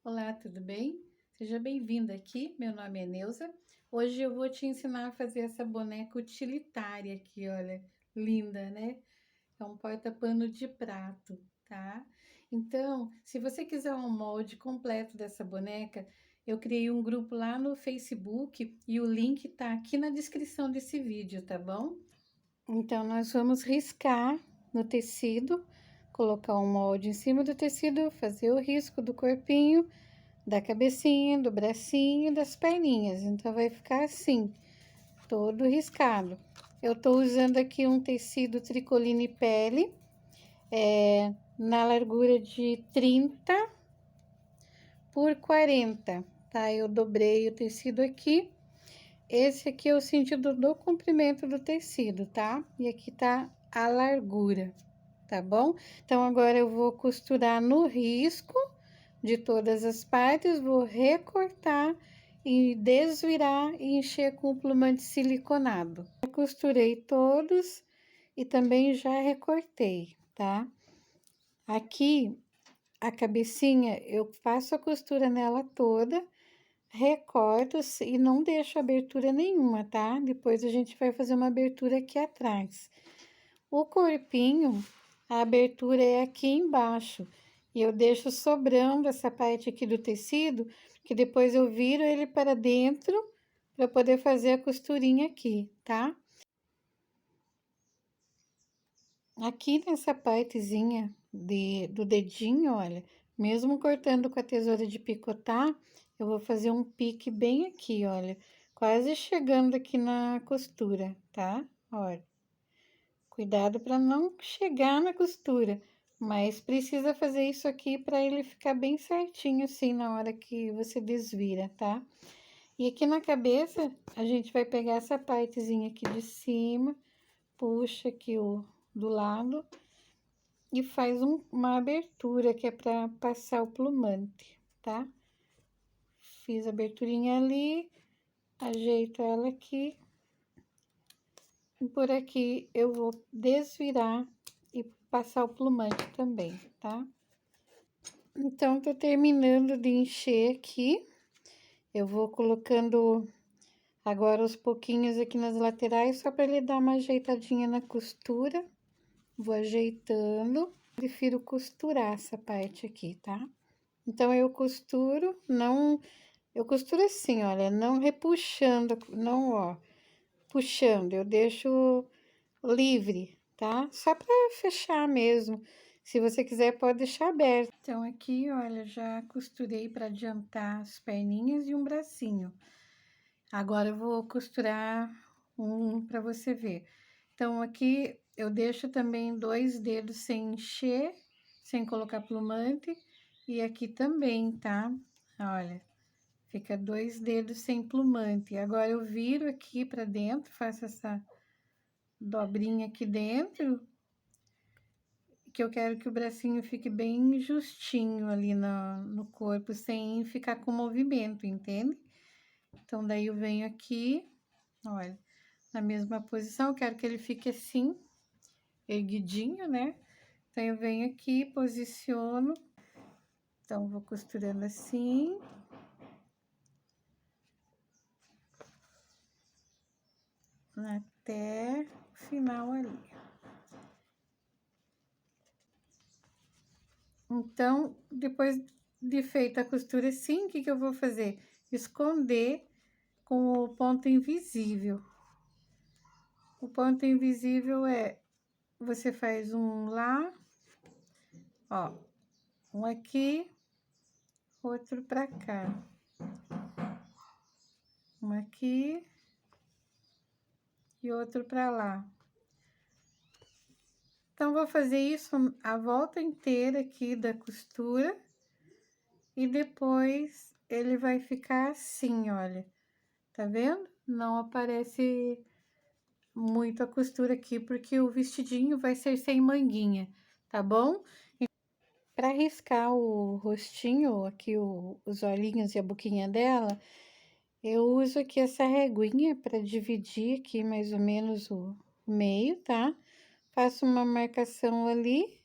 Olá, tudo bem? Seja bem-vinda aqui, meu nome é Neuza. Hoje eu vou te ensinar a fazer essa boneca utilitária aqui, olha, linda, né? É um porta-pano de prato, tá? Então, se você quiser um molde completo dessa boneca, eu criei um grupo lá no Facebook e o link tá aqui na descrição desse vídeo, tá bom? Então, nós vamos riscar no tecido, colocar um molde em cima do tecido, fazer o risco do corpinho, da cabecinha, do bracinho e das perninhas. Então, vai ficar assim, todo riscado. Eu tô usando aqui um tecido tricoline pele, na largura de 30 por 40, tá? Eu dobrei o tecido aqui. Esse aqui é o sentido do comprimento do tecido, tá? E aqui tá a largura, tá bom? Então, agora eu vou costurar no risco de todas as partes, vou recortar e desvirar e encher com o plumante siliconado. Eu costurei todos e também já recortei, tá? Aqui, a cabecinha, eu faço a costura nela toda, recorto e não deixo abertura nenhuma, tá? Depois a gente vai fazer uma abertura aqui atrás. O corpinho, a abertura é aqui embaixo. E eu deixo sobrando essa parte aqui do tecido, que depois eu viro ele para dentro, para poder fazer a costurinha aqui, tá? Aqui nessa partezinha do dedinho, olha, mesmo cortando com a tesoura de picotar, eu vou fazer um pique bem aqui, olha, quase chegando aqui na costura, tá? Olha, cuidado para não chegar na costura, mas precisa fazer isso aqui para ele ficar bem certinho assim na hora que você desvira, tá? E aqui na cabeça, a gente vai pegar essa partezinha aqui de cima, puxa aqui o do lado e faz uma abertura que é para passar o plumante, tá? Fiz a aberturinha ali, ajeito ela aqui. E por aqui eu vou desvirar e passar o plumante também, tá? Então, tô terminando de encher aqui. Eu vou colocando agora aos pouquinhos aqui nas laterais, só para ele dar uma ajeitadinha na costura. Vou ajeitando. Prefiro costurar essa parte aqui, tá? Então, eu costuro, não... Eu costuro assim, olha, não repuxando, não, ó, puxando. Eu deixo livre, tá? Só para fechar mesmo. Se você quiser, pode deixar aberto. Então, aqui, olha, já costurei para adiantar as perninhas e um bracinho. Agora, eu vou costurar um para você ver. Então, aqui eu deixo também 2 dedos sem encher, sem colocar plumante. E aqui também, tá? Olha, fica 2 dedos sem plumante. Agora, eu viro aqui para dentro, faço essa dobrinha aqui dentro, que eu quero que o bracinho fique bem justinho ali no corpo, sem ficar com movimento, entende? Então, daí eu venho aqui, olha, na mesma posição, eu quero que ele fique assim, erguidinho, né? Então, eu venho aqui, posiciono, então, vou costurando assim. Até o final ali. Então, depois de feita a costura assim, o que que eu vou fazer? Esconder com o ponto invisível. O ponto invisível é, você faz um lá, ó, um aqui, outro pra cá. Um aqui e outro pra lá. Então, vou fazer isso a volta inteira aqui da costura e depois ele vai ficar assim, olha, tá vendo? Não aparece muito a costura aqui, porque o vestidinho vai ser sem manguinha, tá bom? Para riscar o rostinho, aqui os olhinhos e a boquinha dela, eu uso aqui essa reguinha para dividir aqui mais ou menos o meio, tá? Faço uma marcação ali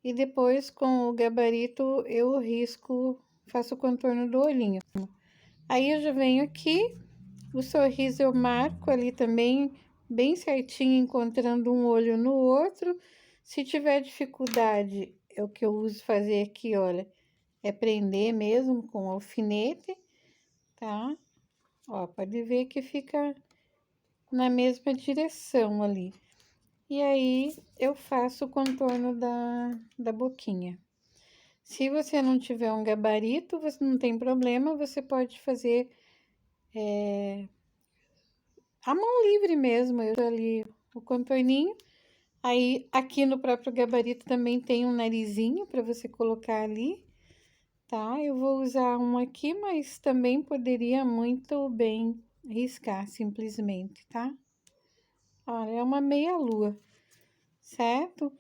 e depois com o gabarito eu risco faço o contorno do olhinho. Aí eu já venho aqui, o sorriso eu marco ali também, bem certinho, encontrando um olho no outro. Se tiver dificuldade, é o que eu uso fazer aqui, olha, é prender mesmo com alfinete, tá? Ó, pode ver que fica na mesma direção ali. E aí, eu faço o contorno da boquinha. Se você não tiver um gabarito, você não tem problema, você pode fazer a mão livre mesmo. Eu ali o contorninho. Aí, aqui no próprio gabarito também tem um narizinho para você colocar ali, tá? Eu vou usar um aqui, mas também poderia muito bem riscar simplesmente, tá? Olha, é uma meia-lua, certo?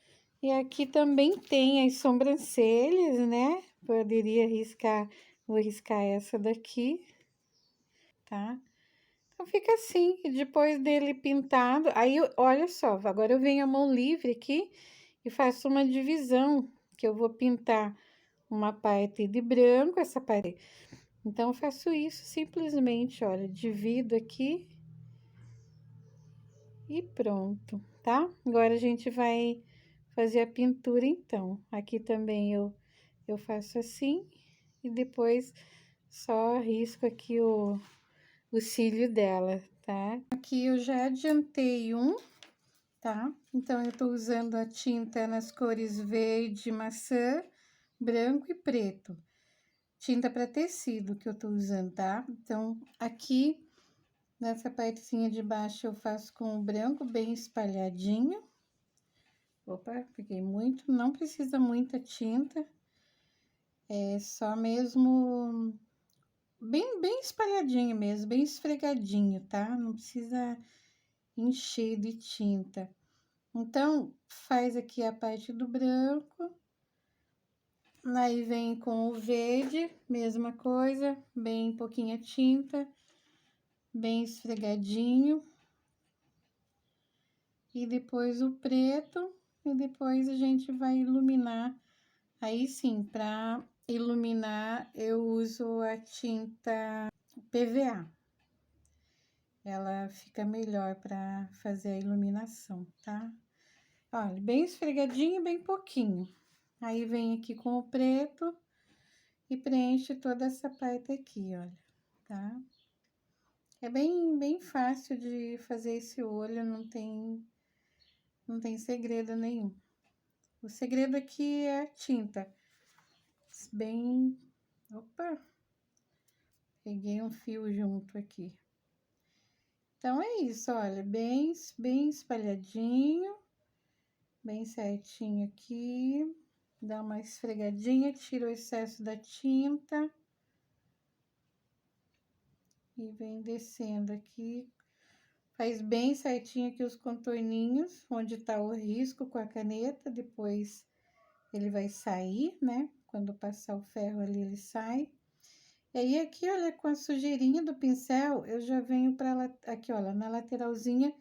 E aqui também tem as sobrancelhas, né? Poderia riscar, vou riscar essa daqui, tá? Então, fica assim, e depois dele pintado, aí, olha só, agora eu venho a mão livre aqui e faço uma divisão, que eu vou pintar uma parte de branco, essa parte. Então, eu faço isso simplesmente, olha, divido aqui e pronto, tá? Agora, a gente vai fazer a pintura, então. Aqui também eu faço assim e depois só risco aqui o cílio dela, tá? Aqui eu já adiantei um, tá? Então, eu tô usando a tinta nas cores verde, maçã, branco e preto. Tinta para tecido que eu tô usando, tá? Então, aqui, nessa partezinha de baixo, eu faço com o branco bem espalhadinho. Opa, peguei muito, não precisa muita tinta. É só mesmo bem espalhadinho mesmo, bem esfregadinho, tá? Não precisa encher de tinta. Então, faz aqui a parte do branco. Aí vem com o verde, mesma coisa, bem pouquinha tinta, bem esfregadinho. E depois o preto, e depois a gente vai iluminar. Aí sim, para iluminar, eu uso a tinta PVA. Ela fica melhor para fazer a iluminação, tá? Olha, bem esfregadinho e bem pouquinho. Aí, vem aqui com o preto e preenche toda essa parte aqui, olha, tá? É bem fácil de fazer esse olho, não tem segredo nenhum. O segredo aqui é a tinta. Bem... Opa! Peguei um fio junto aqui. Então, é isso, olha, bem espalhadinho, bem certinho aqui. Dá uma esfregadinha, tira o excesso da tinta. E vem descendo aqui. Faz bem certinho aqui os contorninhos, onde tá o risco com a caneta. Depois ele vai sair, né? Quando passar o ferro ali, ele sai. E aí, aqui, olha, com a sujeirinha do pincel, eu já venho para aqui, olha, na lateralzinha,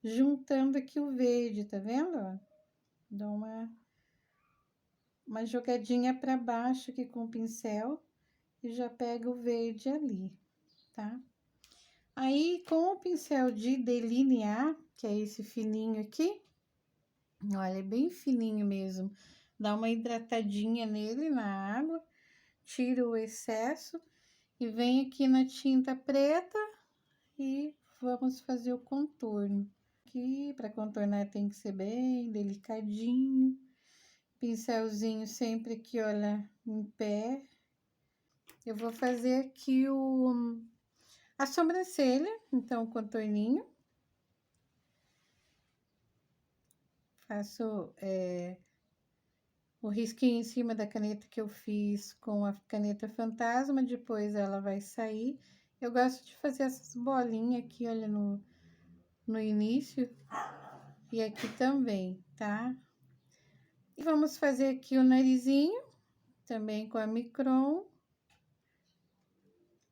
juntando aqui o verde, tá vendo? Ó? Dou uma jogadinha para baixo aqui com o pincel e já pego o verde ali, tá? Aí, com o pincel de delinear, que é esse fininho aqui, olha, é bem fininho mesmo, dá uma hidratadinha nele na água, tira o excesso e vem aqui na tinta preta e vamos fazer o contorno. Aqui, para contornar tem que ser bem delicadinho, pincelzinho sempre aqui, olha, em pé. Eu vou fazer aqui a sobrancelha, então, o contorninho. Faço o risquinho em cima da caneta que eu fiz com a caneta fantasma, depois ela vai sair. Eu gosto de fazer essas bolinhas aqui, olha, no início e aqui também, tá? E vamos fazer aqui o narizinho, também com a micron.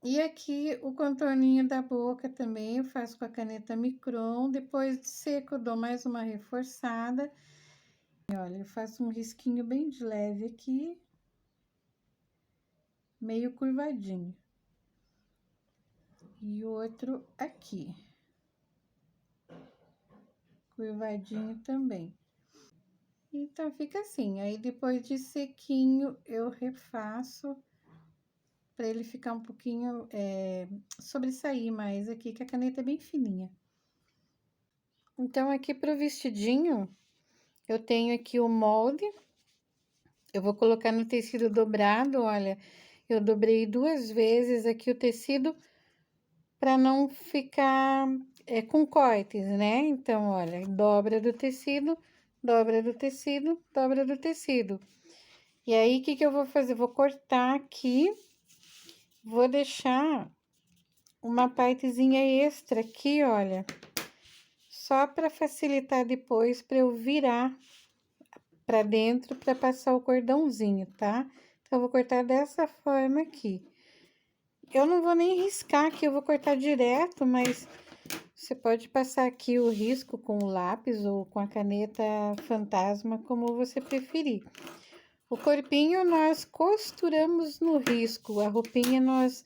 E aqui o contorninho da boca também eu faço com a caneta micron. Depois de seco, eu dou mais uma reforçada. E olha, eu faço um risquinho bem de leve aqui. meio curvadinho. E outro aqui, curvadinho também. Então, fica assim. Aí, depois de sequinho, eu refaço para ele ficar um pouquinho, sobressair mais aqui, que a caneta é bem fininha. Então, aqui pro vestidinho, eu tenho aqui o molde. Eu vou colocar no tecido dobrado, olha. Eu dobrei 2 vezes aqui o tecido para não ficar com cortes, né? Então, olha, dobra do tecido, dobra do tecido, dobra do tecido. E aí, o que que eu vou fazer? Vou cortar aqui, vou deixar uma partezinha extra aqui, olha, só para facilitar depois para eu virar para dentro para passar o cordãozinho, tá? Então, eu vou cortar dessa forma aqui. Eu não vou nem riscar aqui, eu vou cortar direto, mas você pode passar aqui o risco com o lápis ou com a caneta fantasma, como você preferir. O corpinho nós costuramos no risco, a roupinha nós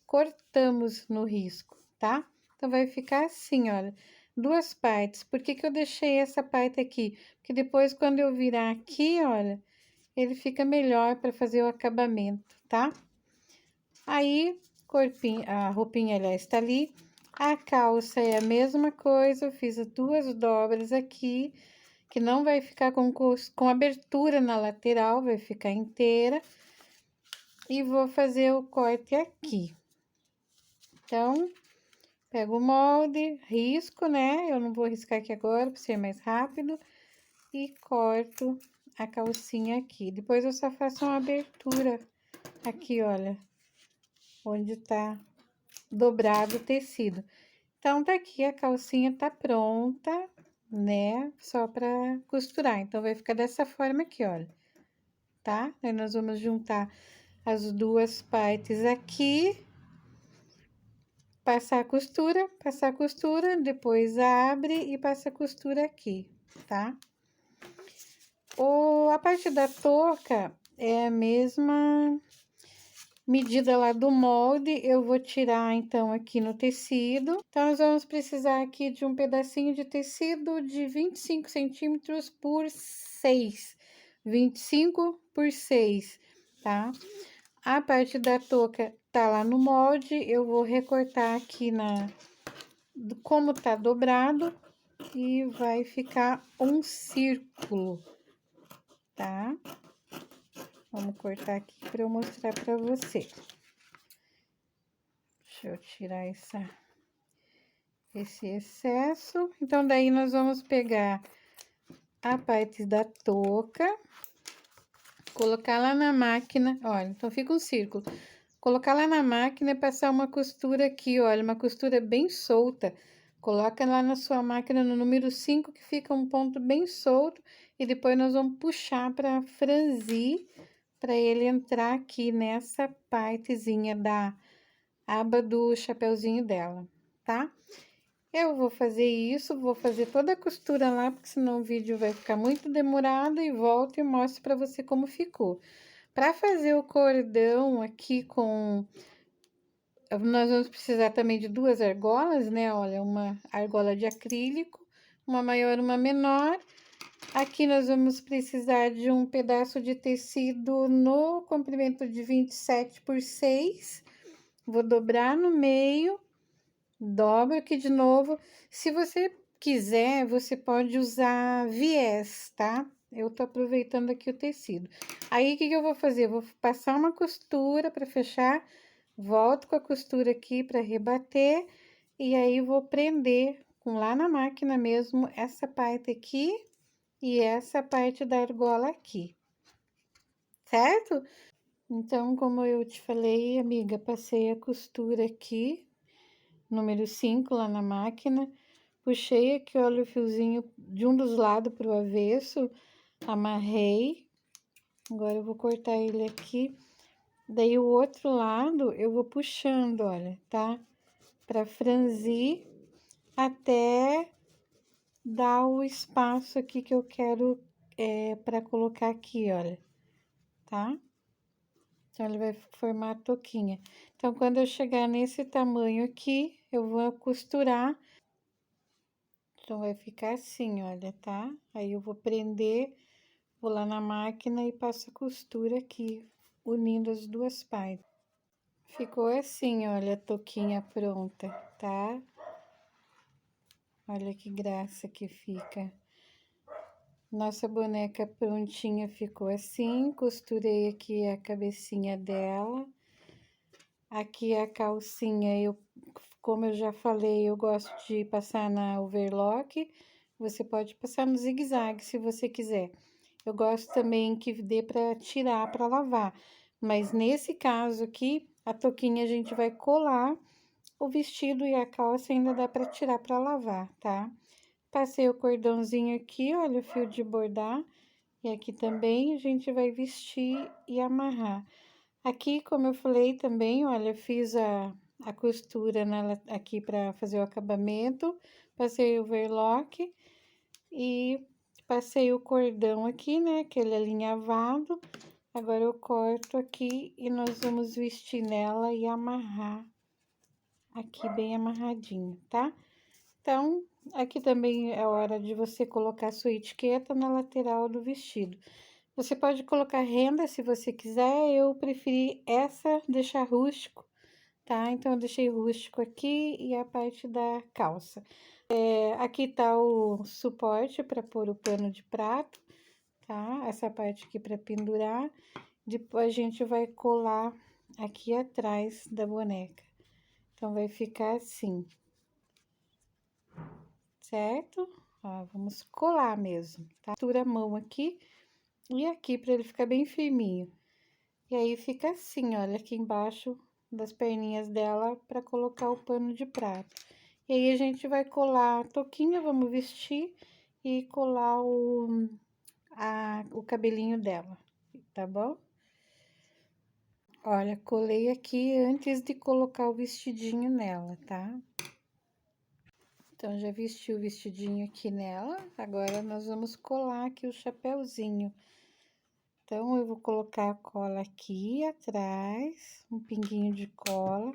cortamos no risco, tá? Então, vai ficar assim, olha, 2 partes. Por que que eu deixei essa parte aqui? Porque depois, quando eu virar aqui, olha, ele fica melhor para fazer o acabamento, tá? Aí, corpinho, a roupinha, aliás, está ali. A calça é a mesma coisa, eu fiz 2 dobras aqui, que não vai ficar com abertura na lateral, vai ficar inteira. E vou fazer o corte aqui. Então, pego o molde, risco, né? Eu não vou riscar aqui agora, para ser mais rápido. E corto a calcinha aqui. Depois eu só faço uma abertura aqui, olha, onde tá dobrado o tecido. Então, tá aqui, a calcinha tá pronta, né? Só pra costurar. Então, vai ficar dessa forma aqui, olha, tá? Aí, nós vamos juntar as 2 partes aqui, passar a costura, depois abre e passa a costura aqui, tá? A parte da touca é a mesma medida lá do molde, eu vou tirar então aqui no tecido. Então, nós vamos precisar aqui de um pedacinho de tecido de 25 centímetros por 6, 25 por 6, tá? A parte da touca tá lá no molde, eu vou recortar aqui como tá dobrado e vai ficar um círculo, tá? Vamos cortar aqui para eu mostrar para você. Deixa eu tirar esse excesso. Então, daí nós vamos pegar a parte da touca, colocar lá na máquina, olha, então fica um círculo. Colocar lá na máquina e passar uma costura aqui, olha, uma costura bem solta. Coloca lá na sua máquina no número 5, que fica um ponto bem solto, e depois nós vamos puxar para franzir, para ele entrar aqui nessa partezinha da aba do chapeuzinho dela, tá? Eu vou fazer isso, vou fazer toda a costura lá, porque senão o vídeo vai ficar muito demorado, e volto e mostro para você como ficou. Para fazer o cordão aqui nós vamos precisar também de 2 argolas, né? Olha, uma argola de acrílico, uma maior, uma menor. Aqui nós vamos precisar de um pedaço de tecido no comprimento de 27 por 6. Vou dobrar no meio, dobro aqui de novo. Se você quiser, você pode usar viés, tá? Eu tô aproveitando aqui o tecido. Aí, o que que eu vou fazer? Eu vou passar uma costura para fechar, volto com a costura aqui para rebater, e aí vou prender lá na máquina mesmo essa parte aqui e essa parte da argola aqui, certo? Então, como eu te falei, amiga, passei a costura aqui, número 5 lá na máquina, puxei aqui, olha, o fiozinho de um dos lados pro avesso, amarrei, agora eu vou cortar ele aqui, daí o outro lado eu vou puxando, olha, tá? Pra franzir até dar o espaço aqui que eu quero pra colocar aqui, olha, tá? Então, ele vai formar a touquinha. Então, quando eu chegar nesse tamanho aqui, eu vou costurar. Então, vai ficar assim, olha, tá? Aí, eu vou prender, vou lá na máquina e passo a costura aqui, unindo as duas partes. Ficou assim, olha, a touquinha pronta, tá? Olha que graça que fica. Nossa boneca prontinha ficou assim, costurei aqui a cabecinha dela. Aqui a calcinha, como eu já falei, eu gosto de passar na overlock. Você pode passar no zigue-zague se você quiser. Eu gosto também que dê para tirar para lavar. Mas nesse caso aqui, a touquinha a gente vai colar o vestido e a calça ainda dá para tirar para lavar, tá? Passei o cordãozinho aqui, olha o fio de bordar. E aqui também a gente vai vestir e amarrar. Aqui, como eu falei também, olha, eu fiz a costura nela aqui para fazer o acabamento, passei o overlock e passei o cordão aqui, né, aquele alinhavado. Agora eu corto aqui e nós vamos vestir nela e amarrar aqui bem amarradinho, tá? Então, aqui também é hora de você colocar sua etiqueta na lateral do vestido. Você pode colocar renda se você quiser, eu preferi essa, deixar rústico, tá? Então, eu deixei rústico aqui e a parte da calça. Aqui tá o suporte para pôr o pano de prato, tá? Essa parte aqui para pendurar. Depois, a gente vai colar aqui atrás da boneca. Então, vai ficar assim, certo? Ó, vamos colar mesmo, tá? Costura a mão aqui e aqui para ele ficar bem firminho. E aí fica assim, olha, aqui embaixo das perninhas dela para colocar o pano de prato. E aí a gente vai colar a touquinha, vamos vestir e colar o cabelinho dela, tá bom? Olha, colei aqui antes de colocar o vestidinho nela, tá? Então, já vesti o vestidinho aqui nela, agora nós vamos colar aqui o chapéuzinho. Então, eu vou colocar a cola aqui atrás, um pinguinho de cola.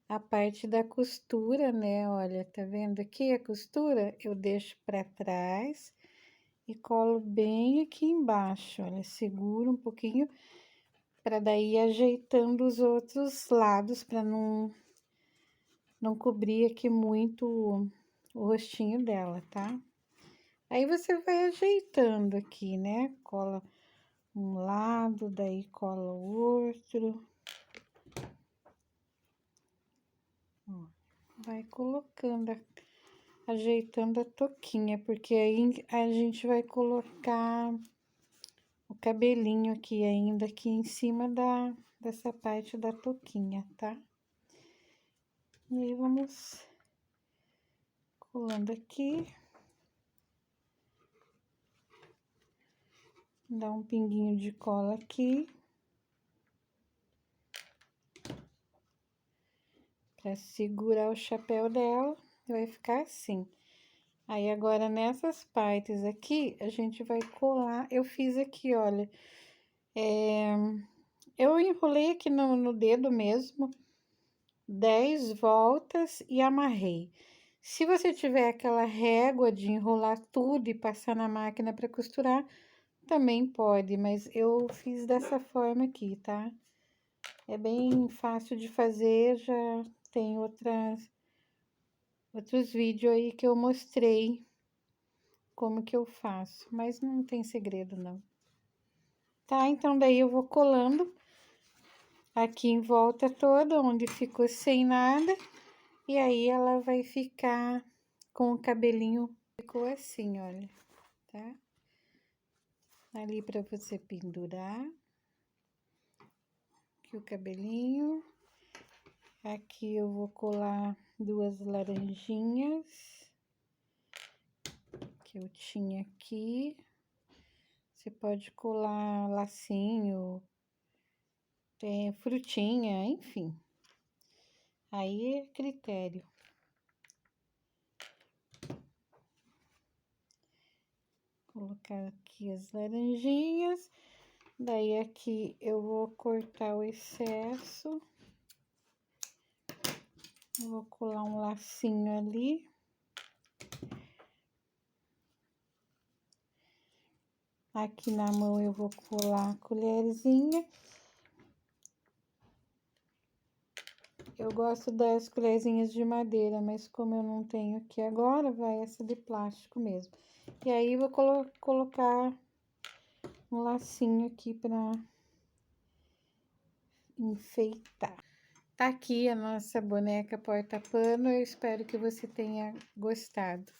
A parte da costura, né? Olha, tá vendo aqui a costura? Eu deixo pra trás e colo bem aqui embaixo. Olha, seguro um pouquinho para daí ir ajeitando os outros lados para não cobrir aqui muito o rostinho dela, tá? Aí você vai ajeitando aqui, né? Cola um lado, daí cola o outro. Ó, vai colocando, ajeitando a touquinha, porque aí a gente vai colocar o cabelinho aqui ainda, aqui em cima dessa parte da touquinha, tá? E aí, vamos colando aqui. Dá um pinguinho de cola aqui. Pra segurar o chapéu dela, vai ficar assim. Aí, agora, nessas partes aqui, a gente vai colar. Eu fiz aqui, olha. Eu enrolei aqui no dedo mesmo, 10 voltas e amarrei. Se você tiver aquela régua de enrolar tudo e passar na máquina para costurar, também pode, mas eu fiz dessa forma aqui, tá? É bem fácil de fazer, já tem outros vídeos aí que eu mostrei como que eu faço, mas não tem segredo não. Tá, então daí eu vou colando aqui em volta toda, onde ficou sem nada, e aí ela vai ficar com o cabelinho, ficou assim, olha, tá? Ali para você pendurar, aqui o cabelinho, aqui eu vou colar duas laranjinhas, que eu tinha aqui, você pode colar lacinho, tem frutinha, enfim, aí é critério. Colocar aqui as laranjinhas. Daí, aqui eu vou cortar o excesso. Vou colar um lacinho ali. Aqui na mão eu vou colar a colherzinha. Eu gosto das colherzinhas de madeira, mas como eu não tenho aqui agora, vai essa de plástico mesmo. E aí, vou colocar um lacinho aqui pra enfeitar. Tá aqui a nossa boneca porta-pano, eu espero que você tenha gostado.